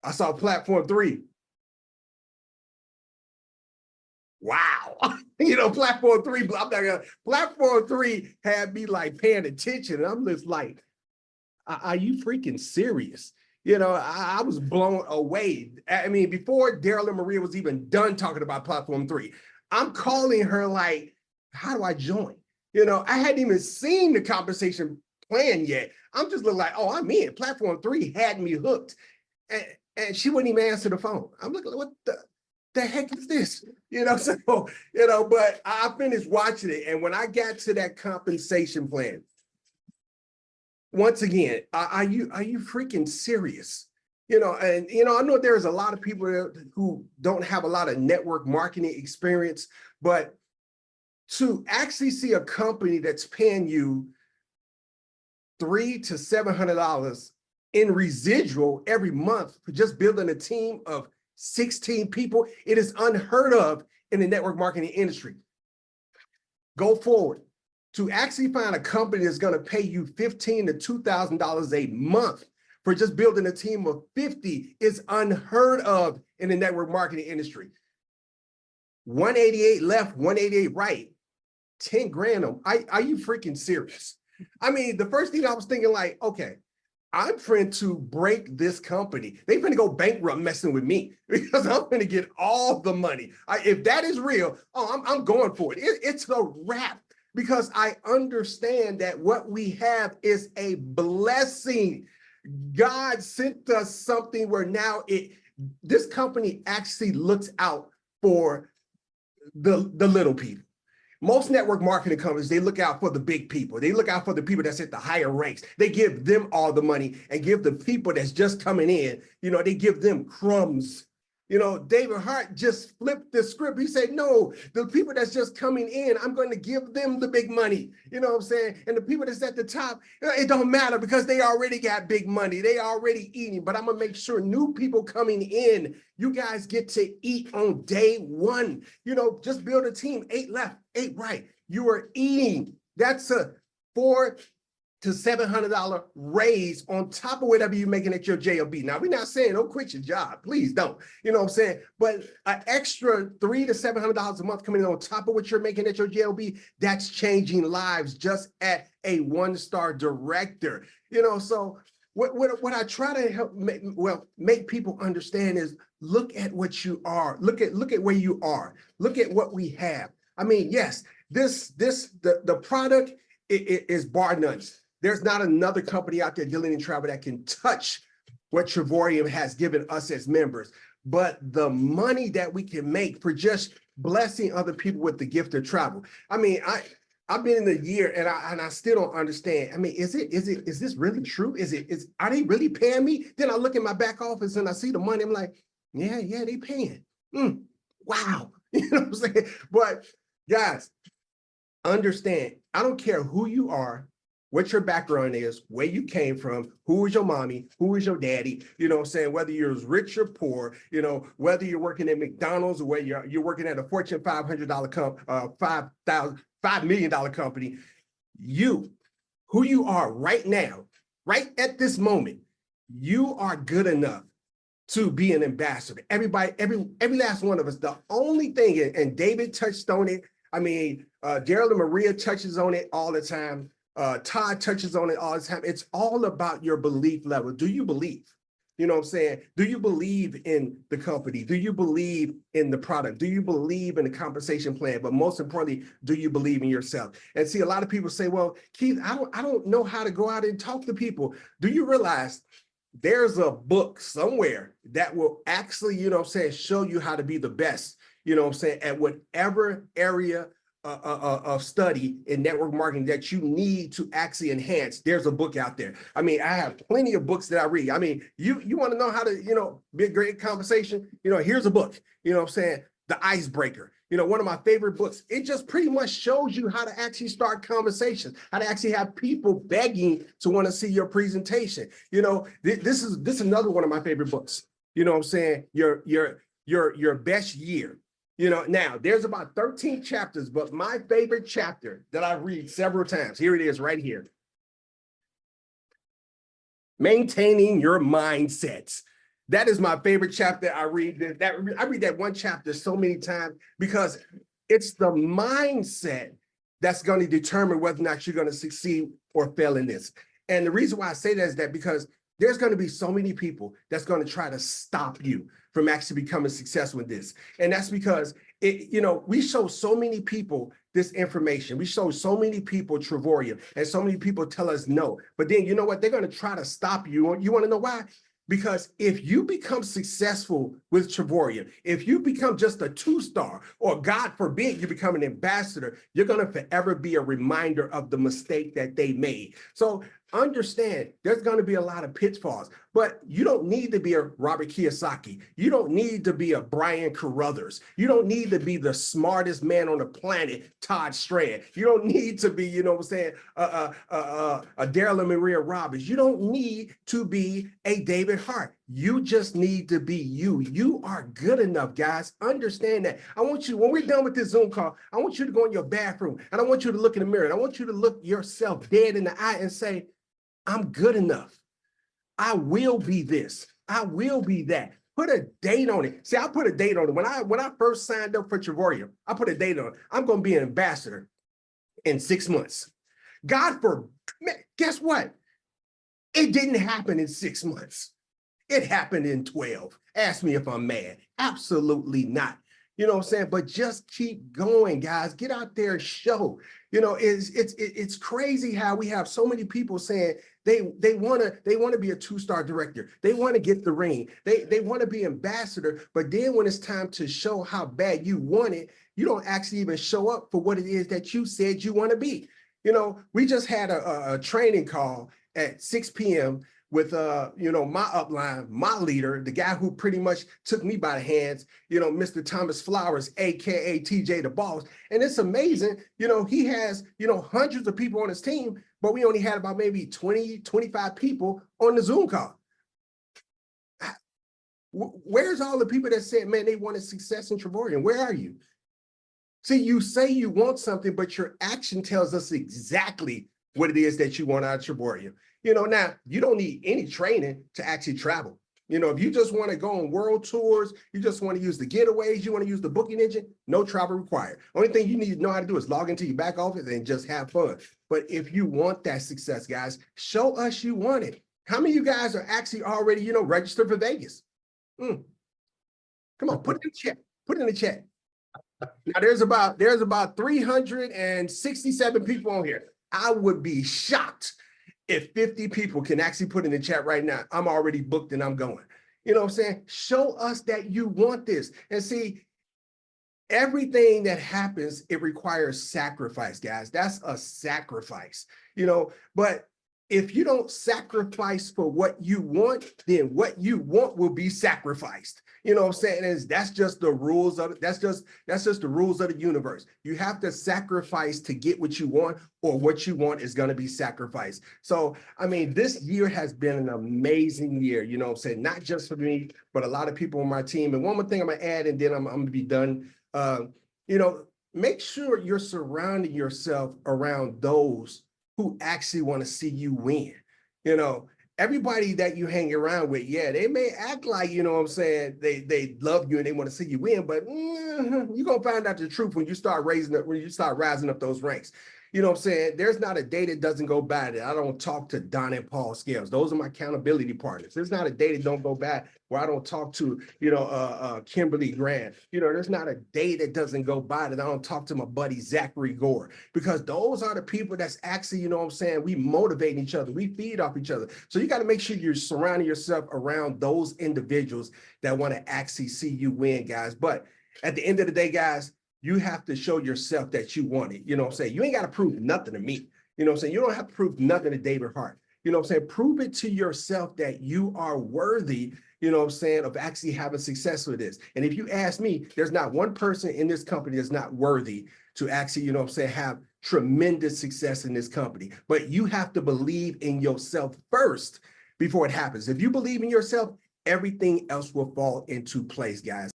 I saw platform 3. Wow. Platform 3, I'm not gonna, platform 3 had me like paying attention. And I'm just like, are you freaking serious? I was blown away. I mean, before Daryl and Maria was even done talking about platform 3, I'm calling her like, how do I join? I hadn't even seen the compensation plan yet. I'm just looking like, oh, I'm in. Platform 3 had me hooked. And she wouldn't even answer the phone. I'm looking, what the heck is this? But I finished watching it. And when I got to that compensation plan, once again, are you freaking serious? I know there's a lot of people who don't have a lot of network marketing experience, but to actually see a company that's paying you $300 to $700 in residual every month for just building a team of 16 people, it is unheard of in the network marketing industry. Go forward. To actually find a company that's going to pay you $1,500 to $2,000 a month for just building a team of 50 is unheard of in the network marketing industry. 188 left, 188 right, 10 grand. Are you freaking serious? I mean, the first thing I was thinking like, okay, I'm trying to break this company. They're going to go bankrupt messing with me because I'm going to get all the money. If that is real, I'm going for it. It's a wrap. Because I understand that what we have is a blessing. God sent us something where now this company actually looks out for the little people. Most network marketing companies, they look out for the big people. They look out for the people that's at the higher ranks. They give them all the money and give the people that's just coming in, they give them crumbs. David Hart just flipped the script. He said, no, the people that's just coming in, I'm going to give them the big money. You know what I'm saying? And the people that's at the top, it don't matter because they already got big money. They already eating, but I'm going to make sure new people coming in, you guys get to eat on day one. Just build a team, 8 left, 8 right. You are eating. That's a $400 to $700 raise on top of whatever you're making at your job. Now, we're not saying don't quit your job. Please don't. You know what I'm saying? But an extra $300 to $700 a month coming in on top of what you're making at your job, that's changing lives just at a 1-star director. So what I try to help make people understand is look at what you are. Look at where you are. Look at what we have. I mean, yes, the product is bar none. There's not another company out there dealing in travel that can touch what Travorium has given us as members. But the money that we can make for just blessing other people with the gift of travel. I mean, I've been in a year and I still don't understand. I mean, is this really true? Are they really paying me? Then I look at my back office and I see the money. I'm like, yeah, they paying. Wow. You know what I'm saying? But guys, understand, I don't care who you are, what your background is, where you came from, who is your mommy, who is your daddy, what I'm saying, whether you're rich or poor, whether you're working at McDonald's or whether you're working at a Fortune 500 $5 million company, who you are right now, right at this moment, you are good enough to be an ambassador. Everybody, every last one of us. The only thing, and David touched on it, I mean, Daryl and Maria touches on it all the time. Todd touches on it all the time. It's all about your belief level. Do you believe? You know what I'm saying? Do you believe in the company? Do you believe in the product? Do you believe in the compensation plan? But most importantly, do you believe in yourself? And see, a lot of people say, well, Keith, I don't know how to go out and talk to people. Do you realize there's a book somewhere that will actually, show you how to be the best, at whatever area of study in network marketing that you need to actually enhance. There's a book out there. I mean, I have plenty of books that I read. I mean, you want to know how to, be a great conversation, here's a book, The Icebreaker. One of my favorite books. It just pretty much shows you how to actually start conversations, how to actually have people begging to want to see your presentation. This is another one of my favorite books. Your best year. Now there's about 13 chapters, but my favorite chapter that I read several times, here it is right here. Maintaining your mindsets. That is my favorite chapter. I read that one chapter so many times because it's the mindset that's going to determine whether or not you're going to succeed or fail in this. And the reason why I say that is that because there's going to be so many people that's going to try to stop you from actually becoming successful in this. And that's because we show so many people this information. We show so many people Trevorium, and so many people tell us no. But then you know what? They're going to try to stop you. You want to know why? Because if you become successful with Trevorium, if you become just a 2-star, or God forbid you become an ambassador, you're going to forever be a reminder of the mistake that they made. So understand there's going to be a lot of pitfalls, but you don't need to be a Robert Kiyosaki. You don't need to be a Brian Carruthers. You don't need to be the smartest man on the planet, Todd Strand. You don't need to be, a Daryl and Maria Robbins. You don't need to be a David Hart. You just need to be you. You are good enough, guys. Understand that. I want you, when we're done with this Zoom call, I want you to go in your bathroom and I want you to look in the mirror and I want you to look yourself dead in the eye and say, I'm good enough. I will be this. I will be that. Put a date on it. See, I put a date on it. When I first signed up for Trevorium, I put a date on it. I'm going to be an ambassador in 6 months. God forbid, guess what? It didn't happen in 6 months. It happened in 12. Ask me if I'm mad. Absolutely not. You know what I'm saying? But just keep going, guys. Get out there and show. It's crazy how we have so many people saying they want to be a 2-star director. They want to get the ring. They want to be ambassador. But then when it's time to show how bad you want it, you don't actually even show up for what it is that you said you want to be. We just had a training call at 6 p.m. with my upline, my leader, the guy who pretty much took me by the hands, Mr. Thomas Flowers, aka TJ the Boss. And it's amazing, he has, hundreds of people on his team, but we only had about maybe 20, 25 people on the Zoom call. Where's all the people that said, man, they wanted success in Trevorium? Where are you? See, you say you want something, but your action tells us exactly what it is that you want out of Trevorium. Now you don't need any training to actually travel. If you just want to go on world tours, you just want to use the getaways, you want to use the booking engine, no travel required. Only thing you need to know how to do is log into your back office and just have fun. But if you want that success, guys, show us you want it. How many of you guys are actually already, registered for Vegas? Come on, put it in the chat. Put it in the chat. Now there's about 367 people on here. I would be shocked if 50 people can actually put in the chat right now, I'm already booked and I'm going. You know what I'm saying? Show us that you want this. And see, everything that happens, it requires sacrifice, guys. That's a sacrifice, but if you don't sacrifice for what you want, then what you want will be sacrificed. You know what I'm saying? That's just the rules of it. That's just the rules of the universe. You have to sacrifice to get what you want, or what you want is going to be sacrificed. So, I mean, this year has been an amazing year, you know what I'm saying? Not just for me, but a lot of people on my team. And one more thing I'm going to add, and then I'm going to be done. Make sure you're surrounding yourself around those who actually want to see you win. Everybody that you hang around with, yeah, they may act like, you know what I'm saying, they love you and they want to see you win, but you're going to find out the truth when you start rising up those ranks. You know what I'm saying? There's not a day that doesn't go by that I don't talk to Don and Paul Scales. Those are my accountability partners. There's not a day that don't go by where I don't talk to, Kimberly Grant. There's not a day that doesn't go by that I don't talk to my buddy Zachary Gore, because those are the people that's actually, you know what I'm saying, we motivate each other. We feed off each other. So you got to make sure you're surrounding yourself around those individuals that want to actually see you win, guys. But at the end of the day, guys, you have to show yourself that you want it. You know what I'm saying? You ain't got to prove nothing to me. You know what I'm saying? You don't have to prove nothing to David Hart. You know what I'm saying? Prove it to yourself that you are worthy, you know what I'm saying, of actually having success with this. And if you ask me, there's not one person in this company that's not worthy to actually, you know what I'm saying, have tremendous success in this company. But you have to believe in yourself first before it happens. If you believe in yourself, everything else will fall into place, guys.